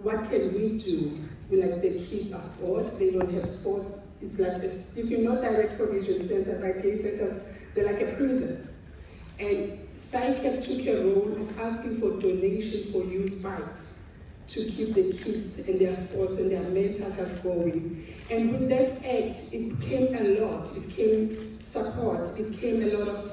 what can we do? Like the kids are bored, they don't have sports. It's like this, if you're not direct provision centers, like day centers, they're like a prison. And SICAP took a role of asking for donations for used bikes to keep the kids and their sports and their mental health going. And with that act, it came a lot. It came support, it came a lot of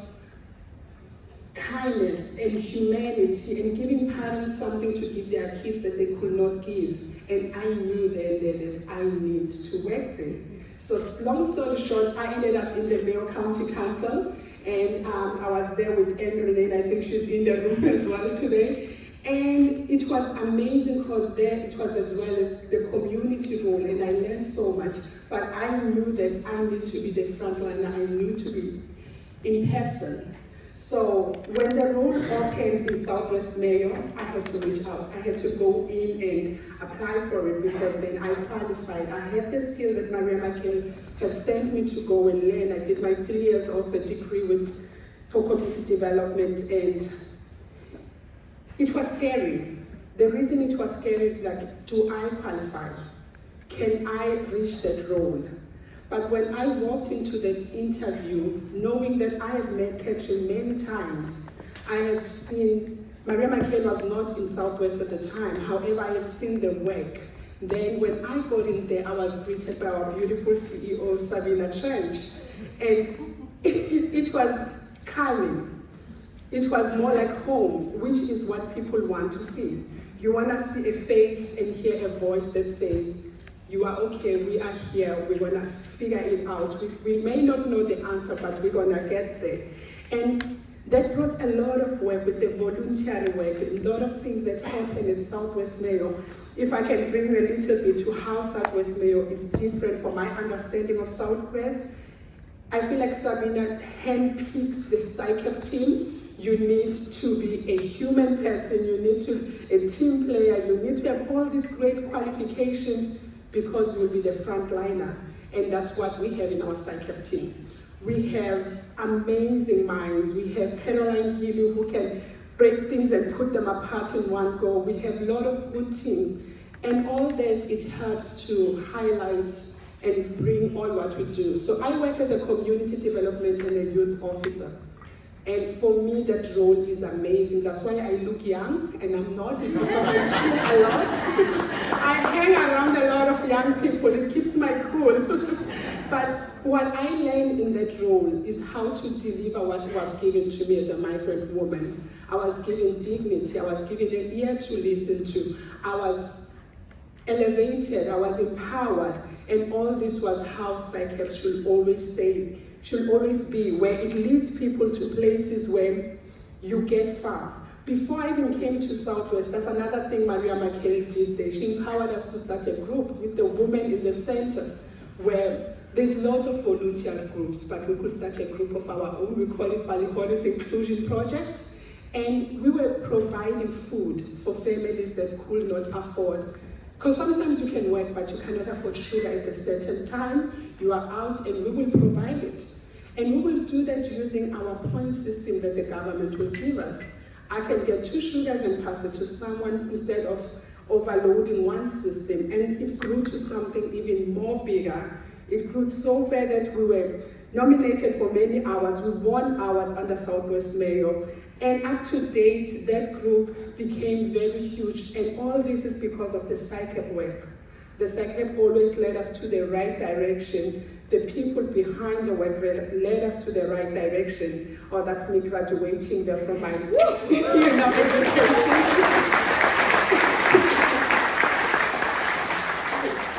kindness and humanity and giving parents something to give their kids that they could not give. And I knew then that I need to work there. So long story short, I ended up in the Mayo County Council, and I was there with Renee, I think she's in the room as well today. And it was amazing because there it was as well the community role, and I learned so much. But I knew that I need to be the frontliner, I knew to be in person. So when the role opened in Southwest Mayo, I had to reach out. I had to go in and apply for it because then I qualified. I had the skill that Maria McKell has sent me to go and learn. I did my 3 years of a degree for community development, and it was scary. The reason it was scary is like, do I qualify? Can I reach that role? But when I walked into the interview, knowing that I have met Catherine many times, I have seen, Maria McKell was not in Southwest at the time, however, I have seen the work. Then when I got in there, I was greeted by our beautiful CEO, Sabina Trench. And it was calming. It was more like home, which is what people want to see. You want to see a face and hear a voice that says, you are okay, we are here, we're gonna figure it out. We may not know the answer, but we're gonna get there. And that brought a lot of work with the voluntary work, a lot of things that happen in Southwest Mayo. If I can bring you a little bit to how Southwest Mayo is different from my understanding of Southwest, I feel like Sabina handpicks the SICAP team. You need to be a human person, you need to be a team player, you need to have all these great qualifications because you'll be the frontliner. And that's what we have in our SICAP team. We have amazing minds. We have Caroline Gilly who can break things and put them apart in one go. We have a lot of good teams. And all that, it helps to highlight and bring all what we do. So I work as a community development and a youth officer. And for me, that role is amazing. That's why I look young, and I'm not, it's because I chill a lot. I hang around a lot of young people, it keeps my cool. But what I learned in that role is how to deliver what was given to me as a migrant woman. I was given dignity, I was given an ear to listen to, I was elevated, I was empowered, and all this was how SICAP should always stay. Should always be, where it leads people to places where you get far. Before I even came to Southwest, that's another thing Maria McKell did there. She empowered us to start a group with the women in the center, where there's lots of volunteer groups, but we could start a group of our own. We call it Balikonis Inclusion Project. And we were providing food for families that could not afford. Because sometimes you can work, but you cannot afford sugar at a certain time. You are out, and we will provide it. And we will do that using our point system that the government will give us. I can get 2 sugars and pass it to someone instead of overloading one system. And it grew to something even more bigger. It grew so bad that we were nominated for many hours. We won hours under Southwest Mayo. And up to date, that group became very huge. And all this is because of the SICAP work. The SICAP always led us to the right direction. The people behind the work led us to the right direction. Oh, that's me graduating there from my education.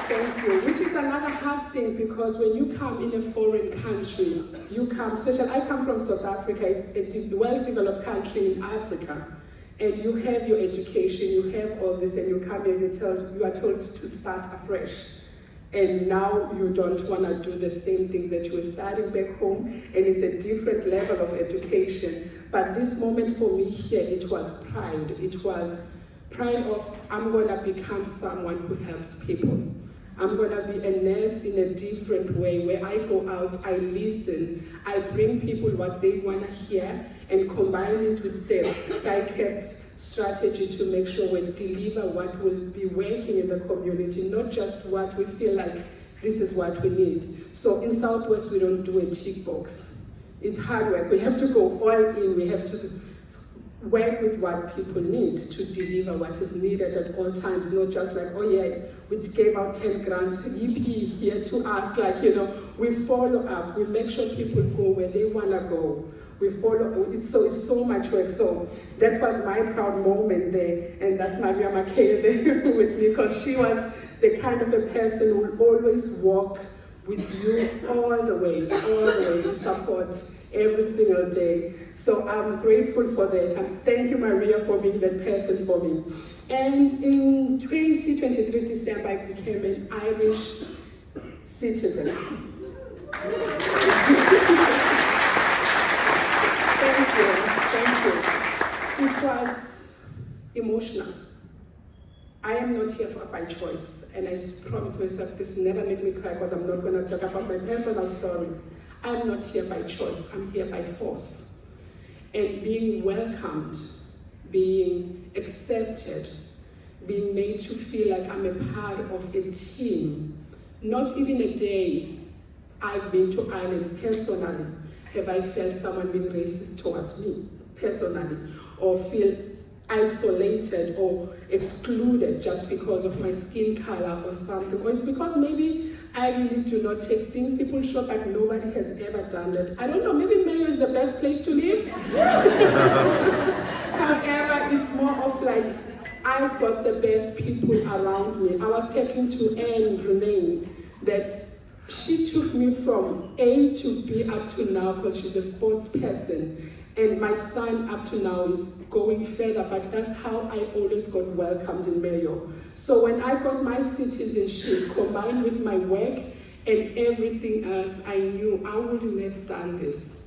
Thank you. Which is another hard thing, because when you come in a foreign country, you come, especially I come from South Africa, it's a well-developed country in Africa. And you have your education, you have all this, and you come here, you are told to start afresh. And now you don't want to do the same things that you were studying back home, and it's a different level of education. But this moment for me here, it was pride. It was pride of, I'm going to become someone who helps people. I'm going to be a nurse in a different way, where I go out, I listen, I bring people what they want to hear, and combine it with the SICAP strategy to make sure we deliver what will be working in the community, not just what we feel like this is what we need. So in Southwest, we don't do a tick box. It's hard work. We have to go all in. We have to work with what people need to deliver what is needed at all times, not just like, oh yeah, we gave out 10 grants, yippee, here to us, like, you know, we follow up, we make sure people go where they want to go. We follow, it's so much work. So that was my proud moment there, and that's Maria McHale there with me, because she was the kind of a person who will always walk with you all the way, to support every single day. So I'm grateful for that, and thank you, Maria, for being that person for me. And in 2023 December, I became an Irish citizen. Thank you. It was emotional. I am not here by choice, and I promise myself this will never make me cry, because I'm not going to talk about my personal story. I'm not here by choice, I'm here by force. And being welcomed, being accepted, being made to feel like I'm a part of a team. Not even a day I've been to Ireland personally have I felt someone being racist towards me, personally, or feel isolated or excluded just because of my skin color or something. Or it's because maybe I really do not take things people show, but nobody has ever done that. I don't know, maybe Mayo is the best place to live. However, it's more of like, I've got the best people around me. I was talking to Anne Renee that she took me from A to B up to now, because she's a sports person. And my son up to now is going further, but that's how I always got welcomed in Mayo. So when I got my citizenship combined with my work and everything else, I knew I wouldn't have done this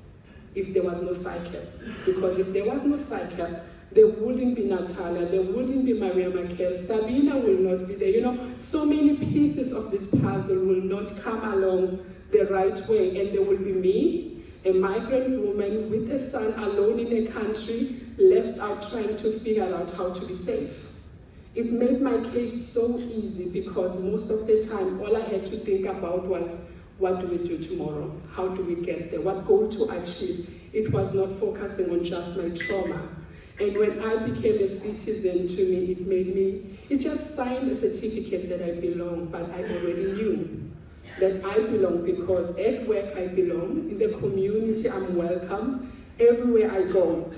if there was no SICAP. Because if there was no SICAP, there wouldn't be Natalia, there wouldn't be Maria McHale, Sabina will not be there. You know, so many pieces of this puzzle will not come along the right way, and there will be me, a migrant woman with a son alone in a country, left out trying to figure out how to be safe. It made my case so easy, because most of the time, all I had to think about was, what do we do tomorrow? How do we get there? What goal to achieve? It was not focusing on just my trauma. And when I became a citizen, to me, it just signed a certificate that I belong, but I already knew that I belong, because at work I belong, in the community I'm welcomed, everywhere I go,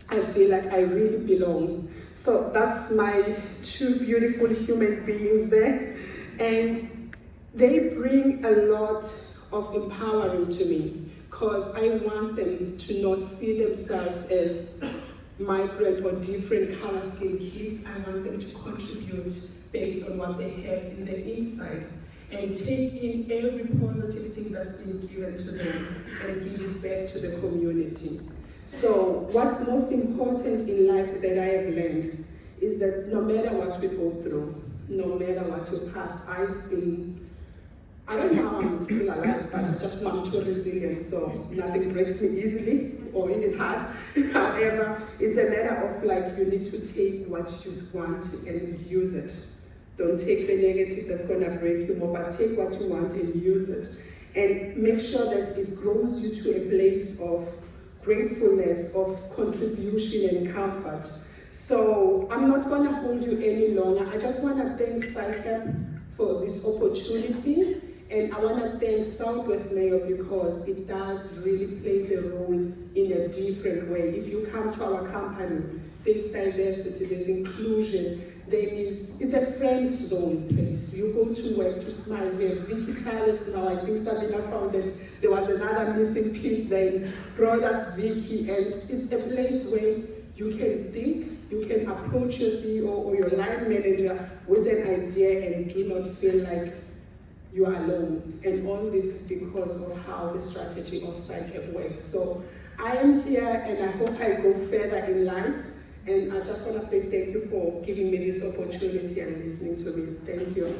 I feel like I really belong. So that's my two beautiful human beings there, and they bring a lot of empowering to me, because I want them to not see themselves as migrant or different color skin kids. I want them to contribute based on what they have in the inside, and take in every positive thing that's been given to them and give it back to the community. So what's most important in life that I have learned is that no matter what we go through, no matter what you pass, I don't know how I'm still alive, but I just want to resilient, so nothing breaks me easily or even hard. However, it's a matter of like, you need to take what you want and use it. Don't take the negative that's going to break you more, but take what you want and use it. And make sure that it grows you to a place of gratefulness, of contribution and comfort. So I'm not going to hold you any longer. I just want to thank SICAP for this opportunity. And I want to thank Southwest Mayo, because it does really play the role in a different way. If you come to our company, there's diversity, there's inclusion, it's a friend zone place. You go to work to smile. We have Vicky Talis now. I think Sabina found that there was another missing piece then, brought us Vicky, and it's a place where you can think, you can approach your CEO or your line manager with an idea and do not feel like you are alone. And all this is because of how the strategy of SICAP works. So I am here, and I hope I go further in life. And I just want to say thank you for giving me this opportunity and listening to me. Thank you.